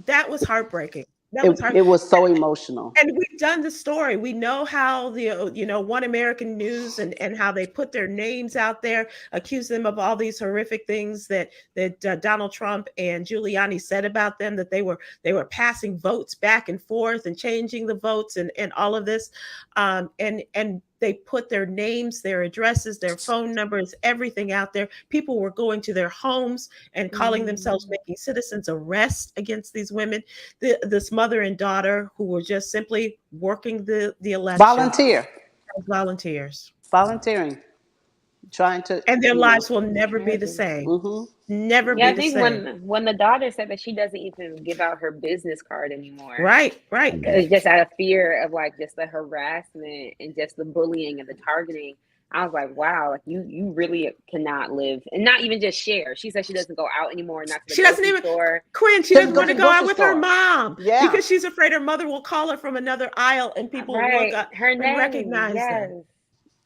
that was heartbreaking. That was It was so emotional. And we've done the story. We know how the One American News and how they put their names out there, accuse them of all these horrific things that Donald Trump and Giuliani said about them, that they were passing votes back and forth and changing the votes and all of this, and they put their names, their addresses, their phone numbers, everything out there. People were going to their homes and calling themselves making citizens arrests against these women. This mother and daughter who were just simply working the election. Volunteering. Trying to. And their lives will never be the same. Never be the same. I think when the daughter said that she doesn't even give out her business card anymore. Right. It's just out of fear of like just the harassment and just the bullying and the targeting. I was like, wow, like you really cannot live and not even just share. She said she doesn't go out anymore. She doesn't even store. Kwyn, she doesn't want to go out with her mom. Yeah. Because she's afraid her mother will call her from another aisle and people will look up her name, and recognize her.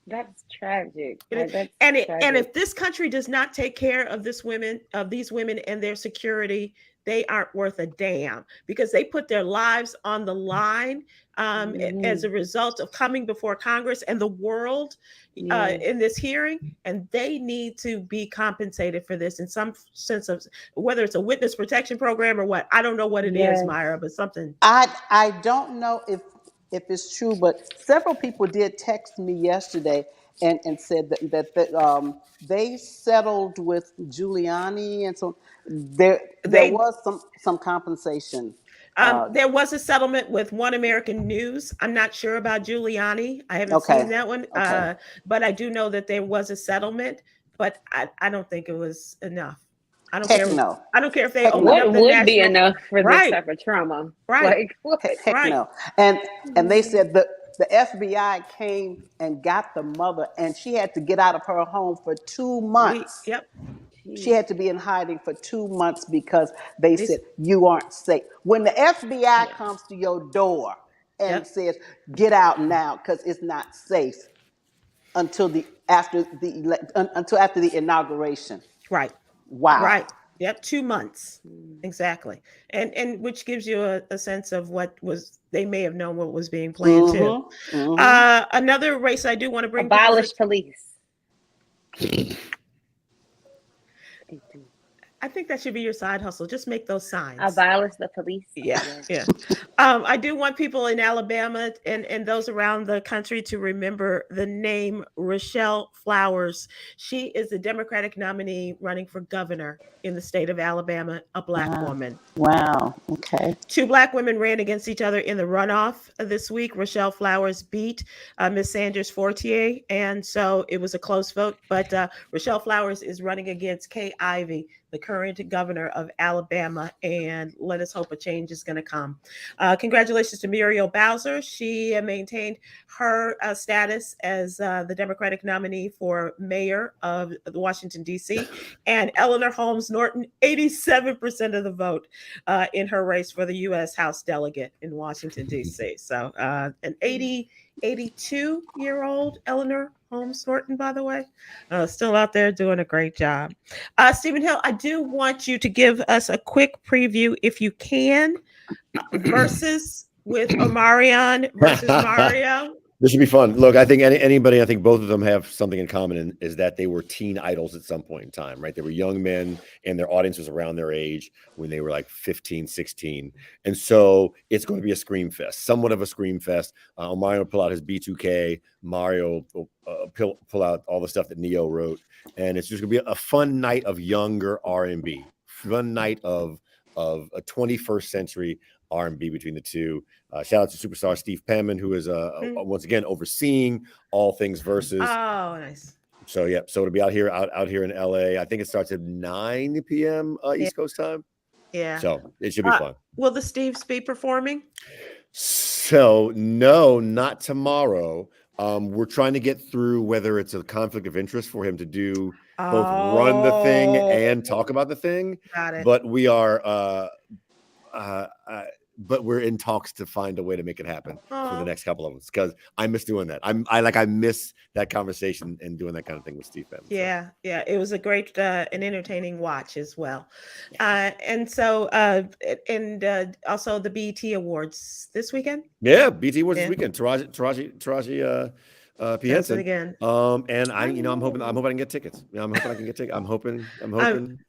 That's tragic. And if this country does not take care of these women and their security, they aren't worth a damn, because they put their lives on the line as a result of coming before Congress and the world in this hearing, and they need to be compensated for this in some sense of whether it's a witness protection program or what. I don't know what it is, Myra, but something. I don't know if it's true, but several people did text me yesterday and said that they settled with Giuliani, and so there was some compensation. There was a settlement with One American News. I'm not sure about Giuliani. I haven't seen that one, but I do know that there was a settlement. But I don't think it was enough. I don't care. No. I don't care if they open what up the would national... be enough for this type of trauma. Right. Like, Heck no. And they said that the FBI came and got the mother, and she had to get out of her home for 2 months. She had to be in hiding for 2 months because they said you aren't safe. When the FBI comes to your door and says get out now because it's not safe until after the inauguration. Right. Wow. Right. Yep. 2 months. Exactly. And which gives you a sense of what they may have known what was being planned too. Another race I do want to bring. Abolish police. I think that should be your side hustle. Just make those signs. Abolish the police. Yeah. I do want people in Alabama and those around the country to remember the name Rochelle Flowers. She is the Democratic nominee running for governor in the state of Alabama, a Black woman. Wow. Okay. 2 Black women ran against each other in the runoff this week. Rochelle Flowers beat Miss Sanders Fortier, and so it was a close vote. But Rochelle Flowers is running against Kay Ivey, the current governor of Alabama, and let us hope a change is going to come. Congratulations to Muriel Bowser. She maintained her status as the Democratic nominee for mayor of Washington, D.C., and Eleanor Holmes Norton, 87% of the vote in her race for the U.S. House delegate in Washington, D.C. So an 82-year-old Eleanor Holmes Norton, by the way, still out there doing a great job. Stephen Hill, I do want you to give us a quick preview, if you can, versus with Omarion versus Mario. This should be fun. Look, I think anybody, I think both of them have something in common, is that they were teen idols at some point in time, right? They were young men and their audience was around their age when they were like 15, 16. And so it's going to be a scream fest, somewhat of a scream fest. Mario will pull out his B2K. Mario will pull out all the stuff that Neo wrote. And it's just going to be a fun night of younger R&B, fun night of a 21st century R&B between the two. Shout out to superstar Steve Penman, who is once again overseeing all things Versus. Oh, nice. So yeah, so it'll be out here in LA. I think it starts at 9 p.m. East Coast time. Yeah. So it should be fun. Will the Steves be performing? So no, not tomorrow. We're trying to get through whether it's a conflict of interest for him to do both run the thing and talk about the thing. Got it. But we are but we're in talks to find a way to make it happen for the Oh. next couple of us because I miss doing that. I miss that conversation and doing that kind of thing with Steve Family. Yeah, yeah, it was a great and entertaining watch as well. And so also the BET Awards this weekend. Yeah, BT Awards Yeah. this weekend. Taraji P. Does it Henson. again. And I'm hoping I can get tickets. I'm hoping I can get tickets. I'm hoping.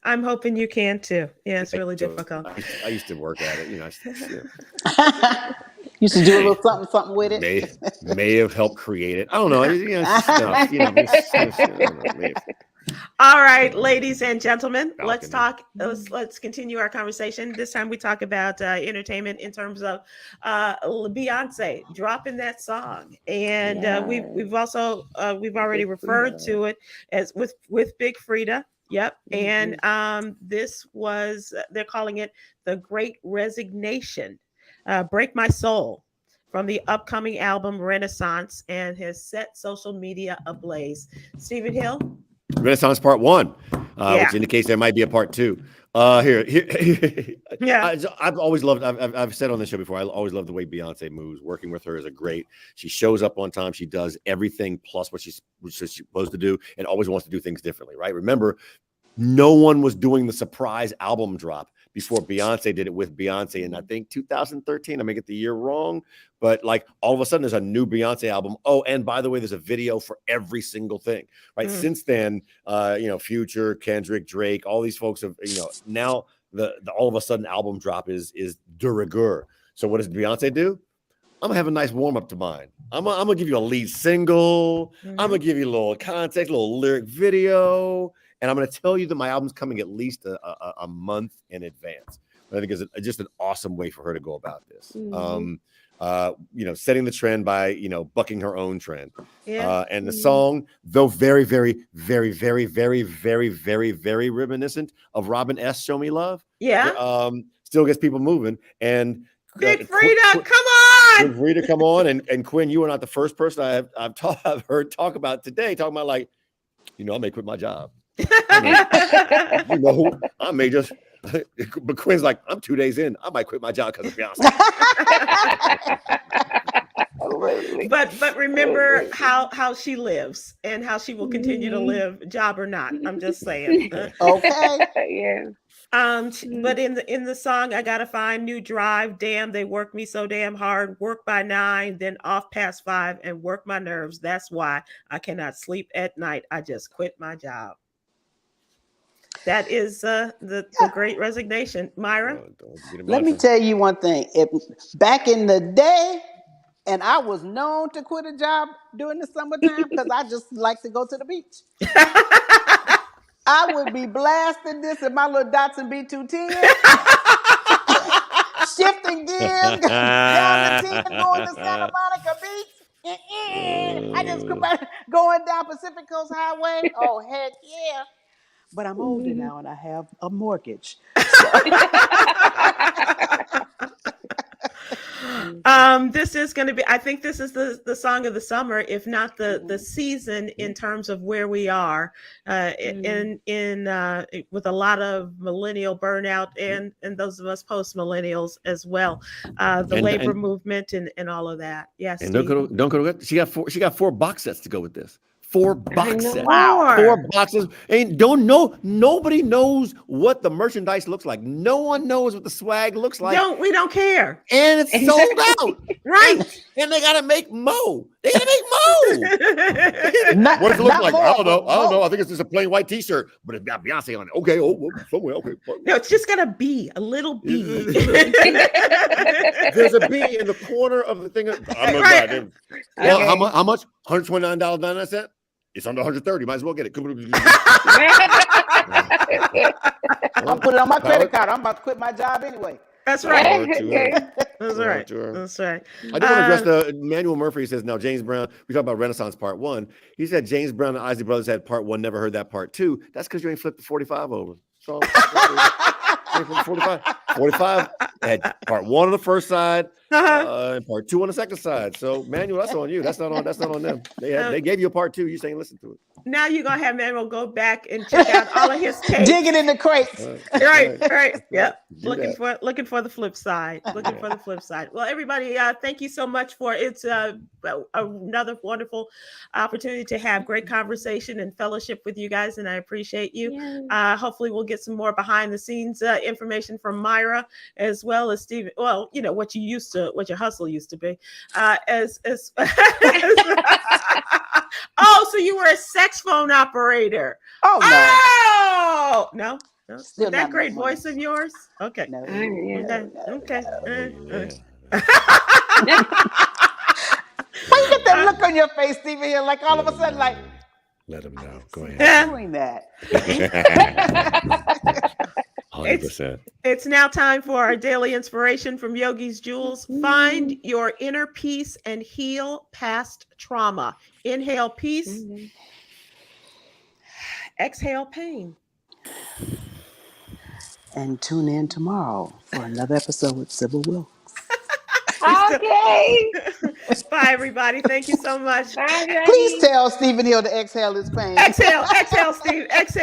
I'm hoping you can too. Yeah, it's really So, difficult. I used to work at it. Used to do a little something with it. May have helped create it. I don't know. All right, ladies and gentlemen, let's Balcony. talk. Let's continue our conversation. This time we talk about entertainment in terms of Beyonce dropping that song, and we've also we've already referred to it as with Big Frida. Yep, and this was they're calling it the Great Resignation, Break My Soul, from the upcoming album Renaissance, and has set social media ablaze. Stephen Hill. Renaissance Part 1, which indicates there might be a Part 2. Here. Yeah. I've always loved. I've said on the show before. I always love the way Beyonce moves. Working with her is a great. She shows up on time. She does everything plus what she's supposed to do, and always wants to do things differently. Right? Remember, no one was doing the surprise album drop before Beyonce did it with Beyonce. And I think 2013, I may get the year wrong, but like all of a sudden there's a new Beyonce album. Oh, and by the way, there's a video for every single thing, right? Since then, Future, Kendrick, Drake, all these folks have, now the all of a sudden album drop is de rigueur. So what does Beyonce do? I'm gonna have a nice warm up to mine. I'm gonna give you a lead single. I'm gonna give you a little context, a little lyric video. And I'm going to tell you that my album's coming at least a month in advance. I think it's just an awesome way for her to go about this. Setting the trend by, bucking her own trend. Yeah. And the song, though very, very, very, very, very, very, very, very reminiscent of Robin S. Show Me Love. Yeah. Still gets people moving. And Big Frida, come on. Big Frida, come on. And Kwyn, you are not the first person I've heard talk about today, talking about like, I may quit my job. I may just, but Kwyn's like, I'm 2 days in. I might quit my job because of Beyonce. But remember how she lives and how she will continue to live, job or not. I'm just saying. Okay. Yeah. But in the song, I gotta find new drive. Damn, they work me so damn hard. Work by 9, then off past 5, and work my nerves. That's why I cannot sleep at night. I just quit my job. That is the Great Resignation. Myra? Let me tell you one thing. Back in the day, and I was known to quit a job during the summertime because I just like to go to the beach. I would be blasting this in my little Datsun B210, shifting gears down the 10, going to Santa Monica Beach. I just going down Pacific Coast Highway. Oh, heck yeah. But I'm older now and I have a mortgage. This is going to be, I think this is the song of the summer, if not the season, in terms of where we are in with a lot of millennial burnout and those of us post millennials as well. The labor movement and all of that. Yes. And don't go to she got 4 box sets to go with this. 4 box sets. Wow. 4 boxes. And nobody knows what the merchandise looks like. No one knows what the swag looks like. We don't care. And it's sold out. Right. And they gotta make mo. They gotta make mo. What does it look like? I don't know. I think it's just a plain white t-shirt, but it's got Beyonce on it. Okay, somewhere. Okay. No, it's just gonna be a little bee. There's a bee in the corner of the thing. I'm Right. Well, how much? $129.99. It's under 130. Might as well get it. I'll put it on my credit card. I'm about to quit my job anyway. That's right. That's right. That's right. I do want to address the Manuel Murphy says, now James Brown, we talk about Renaissance Part 1. He said James Brown and Isley Brothers had Part 1, never heard that Part 2. That's because you ain't flipped the 45 over. So 45. 45 had part 1 on the first side, Uh-huh. and part 2 on the second side. So, Manuel, that's on you. That's not on them. They gave you a part 2. You saying listen to it. Now you're gonna have Manuel go back and check out all of his tapes. Digging in the crates. Right. Yep. Do Looking for the flip side. Looking for the flip side. Well, everybody, thank you so much for it's another wonderful opportunity to have great conversation and fellowship with you guys, and I appreciate you. Yeah. Hopefully, we'll get some more behind the scenes information from Myra as well as Stephen. Well, you know what your hustle used to be. Oh, so you were a sex phone operator? Oh no. Oh no. No. Still With that not great much money. voice of yours? Okay. No. Okay. Why you get that look on your face, Stephen? Here, like all of a sudden, like Let them know. Go ahead. Yeah. doing that. 100%. It's now time for our daily inspiration from Yogi's Jewels. Find your inner peace and heal past trauma. Inhale peace. Exhale pain. And tune in tomorrow for another episode with Sybil Wilkes. Okay. Bye, everybody. Thank you so much. Bye, Please tell Stephen Hill to exhale his pain. Exhale, Steve. Exhale.